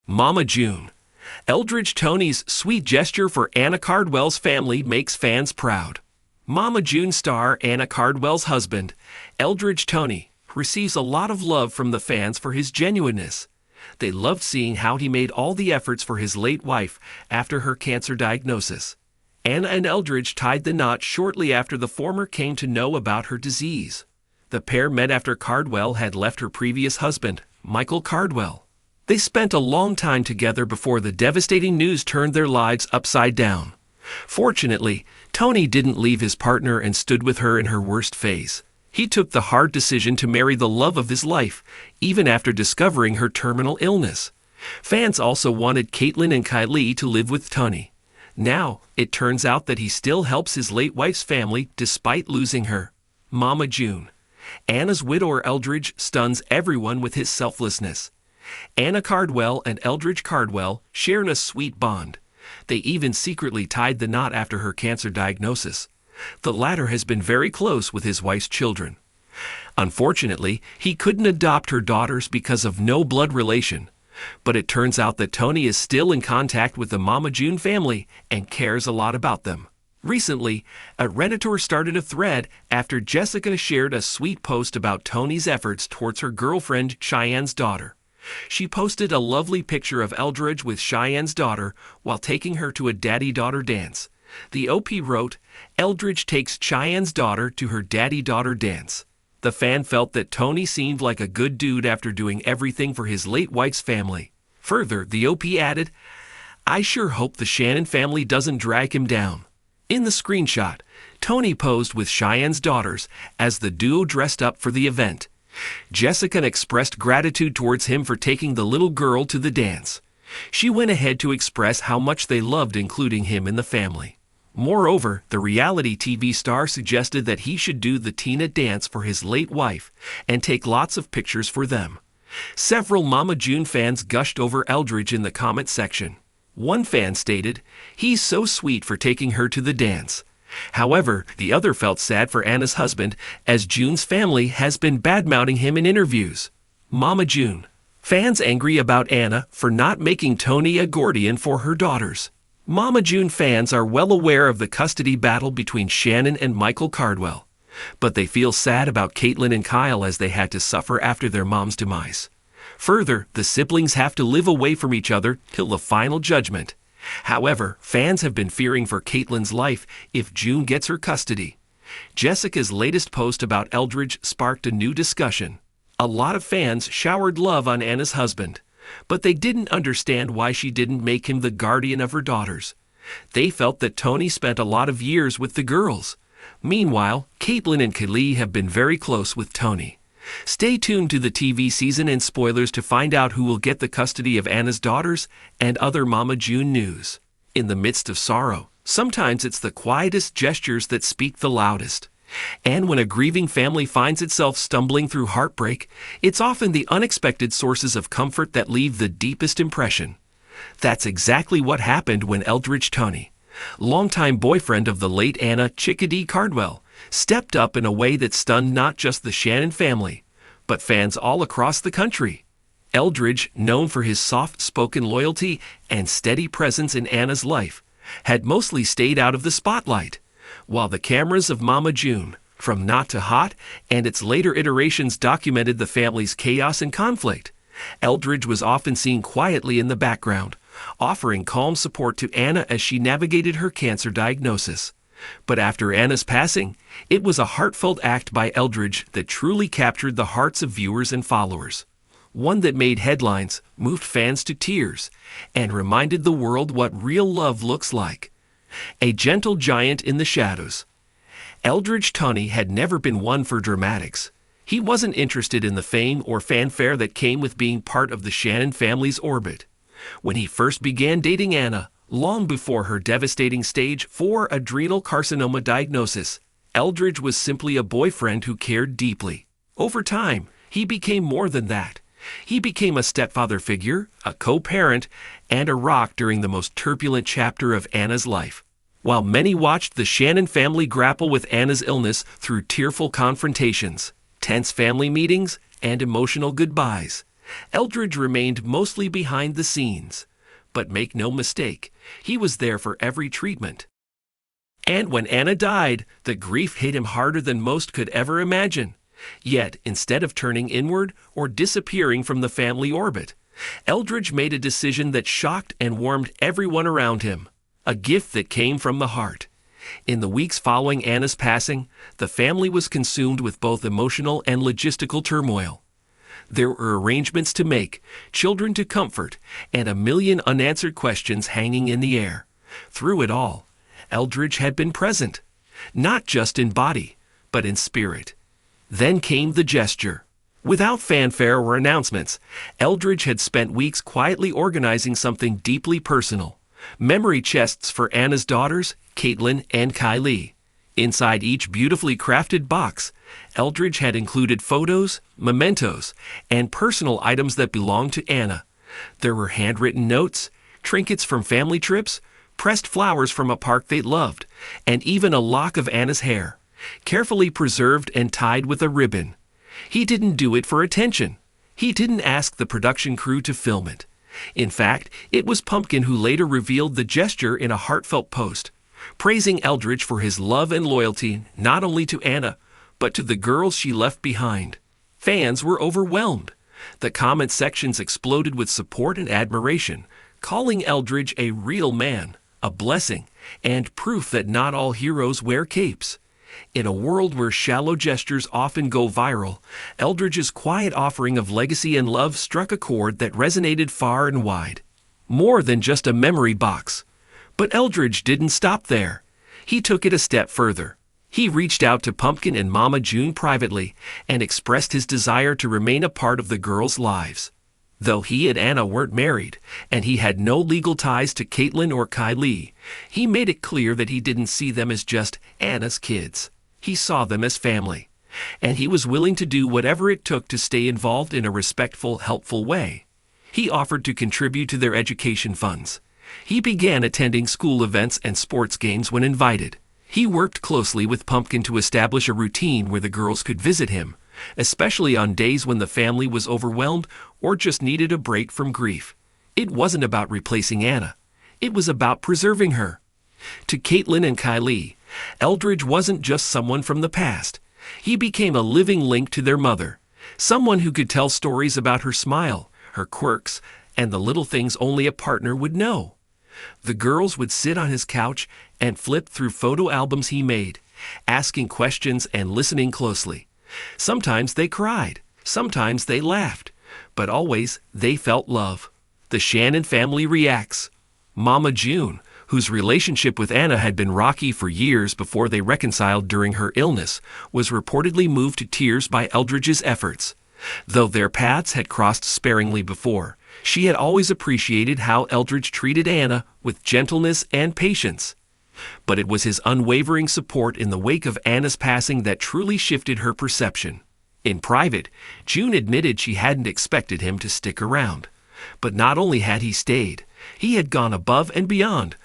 Mama June. Eldridge Toney's sweet gesture for Anna Cardwell's family makes fans proud. Mama June star Anna Cardwell's husband, Eldridge Toney, receives a lot of love from the fans for his genuineness. They loved seeing how he made all the efforts for his late wife after her cancer diagnosis. Anna and Eldridge tied the knot shortly after the former came to know about her disease. The pair met after Cardwell had left her previous husband, Michael Cardwell. They spent a long time together before the devastating news turned their lives upside down. Fortunately, Toney didn't leave his partner and stood with her in her worst phase. He took the hard decision to marry the love of his life, even after discovering her terminal illness. Fans also wanted Caitlin and Kylie to live with Toney. Now, it turns out that he still helps his late wife's family despite losing her. Mama June. Anna's widower Eldridge stuns everyone with his selflessness. Anna Cardwell and Eldridge Cardwell share a sweet bond. They even secretly tied the knot after her cancer diagnosis. The latter has been very close with his wife's children. Unfortunately, he couldn't adopt her daughters because of no blood relation. But it turns out that Toney is still in contact with the Mama June family and cares a lot about them. Recently, a Redditor started a thread after Jessica shared a sweet post about Toney's efforts towards her girlfriend Cheyenne's daughter. She posted a lovely picture of Eldridge with Cheyenne's daughter while taking her to a daddy-daughter dance. The OP wrote, "Eldridge takes Cheyenne's daughter to her daddy-daughter dance." The fan felt that Toney seemed like a good dude after doing everything for his late wife's family. Further, the OP added, "I sure hope the Shannon family doesn't drag him down." In the screenshot, Toney posed with Cheyenne's daughters as the duo dressed up for the event. Jessica expressed gratitude towards him for taking the little girl to the dance. She went ahead to express how much they loved including him in the family. Moreover, the reality TV star suggested that he should do the Tina dance for his late wife and take lots of pictures for them. Several Mama June fans gushed over Eldridge in the comment section. One fan stated, "He's so sweet for taking her to the dance." However, the other felt sad for Anna's husband, as June's family has been badmouthing him in interviews. Mama June. Fans angry about Anna for not making Toney a guardian for her daughters. Mama June fans are well aware of the custody battle between Shannon and Michael Cardwell, but they feel sad about Caitlin and Kyle as they had to suffer after their mom's demise. Further, the siblings have to live away from each other till the final judgment. However, fans have been fearing for Caitlin's life if June gets her custody. Jessica's latest post about Eldridge sparked a new discussion. A lot of fans showered love on Anna's husband, but they didn't understand why she didn't make him the guardian of her daughters. They felt that Toney spent a lot of years with the girls. Meanwhile, Caitlin and Kylie have been very close with Toney. Stay tuned to the TV season and spoilers to find out who will get the custody of Anna's daughters and other Mama June news. In the midst of sorrow, sometimes it's the quietest gestures that speak the loudest. And when a grieving family finds itself stumbling through heartbreak, it's often the unexpected sources of comfort that leave the deepest impression. That's exactly what happened when Eldridge Toney, longtime boyfriend of the late Anna Chickadee Cardwell, stepped up in a way that stunned not just the Shannon family, but fans all across the country. Eldridge, known for his soft-spoken loyalty and steady presence in Anna's life, had mostly stayed out of the spotlight, while the cameras of Mama June, from Not to Hot, and its later iterations documented the family's chaos and conflict. Eldridge was often seen quietly in the background, offering calm support to Anna as she navigated her cancer diagnosis. But after Anna's passing, it was a heartfelt act by Eldridge that truly captured the hearts of viewers and followers. One that made headlines, moved fans to tears, and reminded the world what real love looks like. A gentle giant in the shadows. Eldridge Toney had never been one for dramatics. He wasn't interested in the fame or fanfare that came with being part of the Shannon family's orbit. When he first began dating Anna, long before her devastating stage 4 adrenal carcinoma diagnosis, Eldridge was simply a boyfriend who cared deeply. Over time, he became more than that. He became a stepfather figure, a co-parent, and a rock during the most turbulent chapter of Anna's life. While many watched the Shannon family grapple with Anna's illness through tearful confrontations, tense family meetings, and emotional goodbyes, Eldridge remained mostly behind the scenes. But make no mistake, he was there for every treatment. And when Anna died, the grief hit him harder than most could ever imagine. Yet, instead of turning inward or disappearing from the family orbit, Eldridge made a decision that shocked and warmed everyone around him, a gift that came from the heart. In the weeks following Anna's passing, the family was consumed with both emotional and logistical turmoil. There were arrangements to make, children to comfort, and a million unanswered questions hanging in the air. Through it all, Eldridge had been present, not just in body, but in spirit. Then came the gesture. Without fanfare or announcements, Eldridge had spent weeks quietly organizing something deeply personal. Memory chests for Anna's daughters, Caitlin and Kylie. Inside each beautifully crafted box, Eldridge had included photos, mementos, and personal items that belonged to Anna. There were handwritten notes, trinkets from family trips, pressed flowers from a park they loved, and even a lock of Anna's hair, carefully preserved and tied with a ribbon. He didn't do it for attention. He didn't ask the production crew to film it. In fact, it was Pumpkin who later revealed the gesture in a heartfelt post, praising Eldridge for his love and loyalty not only to Anna, but to the girls she left behind. Fans were overwhelmed. The comment sections exploded with support and admiration, calling Eldridge a real man, a blessing, and proof that not all heroes wear capes. In a world where shallow gestures often go viral, Eldridge's quiet offering of legacy and love struck a chord that resonated far and wide. More than just a memory box. But Eldridge didn't stop there. He took it a step further. He reached out to Pumpkin and Mama June privately and expressed his desire to remain a part of the girls' lives. Though he and Anna weren't married, and he had no legal ties to Caitlin or Kylie, he made it clear that he didn't see them as just Anna's kids. He saw them as family, and he was willing to do whatever it took to stay involved in a respectful, helpful way. He offered to contribute to their education funds. He began attending school events and sports games when invited. He worked closely with Pumpkin to establish a routine where the girls could visit him, especially on days when the family was overwhelmed or just needed a break from grief. It wasn't about replacing Anna. It was about preserving her. To Caitlin and Kylie, Eldridge wasn't just someone from the past. He became a living link to their mother, someone who could tell stories about her smile, her quirks, and the little things only a partner would know. The girls would sit on his couch and flip through photo albums he made, asking questions and listening closely. Sometimes they cried, sometimes they laughed, but always they felt love. The Shannon family reacts. Mama June, whose relationship with Anna had been rocky for years before they reconciled during her illness, was reportedly moved to tears by Eldridge's efforts. Though their paths had crossed sparingly before, she had always appreciated how Eldridge treated Anna with gentleness and patience. But it was his unwavering support in the wake of Anna's passing that truly shifted her perception. In private, June admitted she hadn't expected him to stick around. But not only had he stayed, he had gone above and beyond,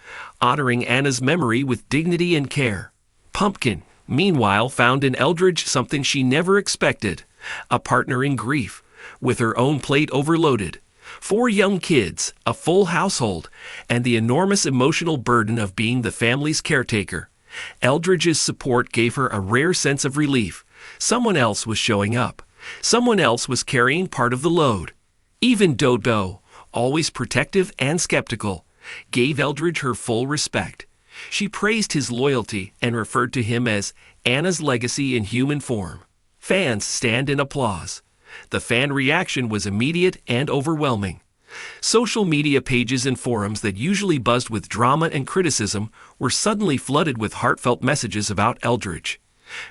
honoring Anna's memory with dignity and care. Pumpkin, meanwhile, found in Eldridge something she never expected, a partner in grief, with her own plate overloaded. 4 young kids, a full household, and the enormous emotional burden of being the family's caretaker. Eldridge's support gave her a rare sense of relief. Someone else was showing up. Someone else was carrying part of the load. Even Dodo, always protective and skeptical, gave Eldridge her full respect. She praised his loyalty and referred to him as Anna's legacy in human form. Fans stand in applause. The fan reaction was immediate and overwhelming. Social media pages and forums that usually buzzed with drama and criticism were suddenly flooded with heartfelt messages about Eldridge.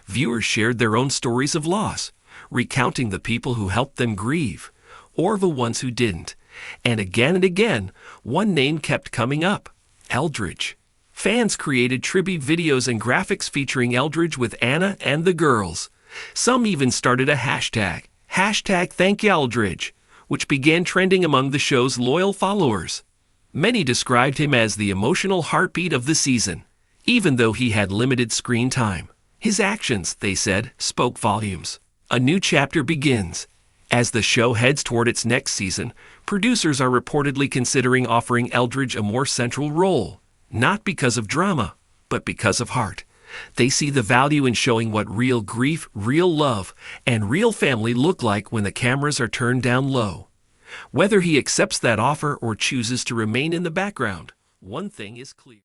Viewers shared their own stories of loss, recounting the people who helped them grieve, or the ones who didn't. And again, one name kept coming up: Eldridge. Fans created tribute videos and graphics featuring Eldridge with Anna and the girls. Some even started a hashtag #ThankEldridge, which began trending among the show's loyal followers. Many described him as the emotional heartbeat of the season, even though he had limited screen time. His actions, they said, spoke volumes. A new chapter begins. As the show heads toward its next season, producers are reportedly considering offering Eldridge a more central role, not because of drama, but because of heart. They see the value in showing what real grief, real love, and real family look like when the cameras are turned down low. Whether he accepts that offer or chooses to remain in the background, one thing is clear.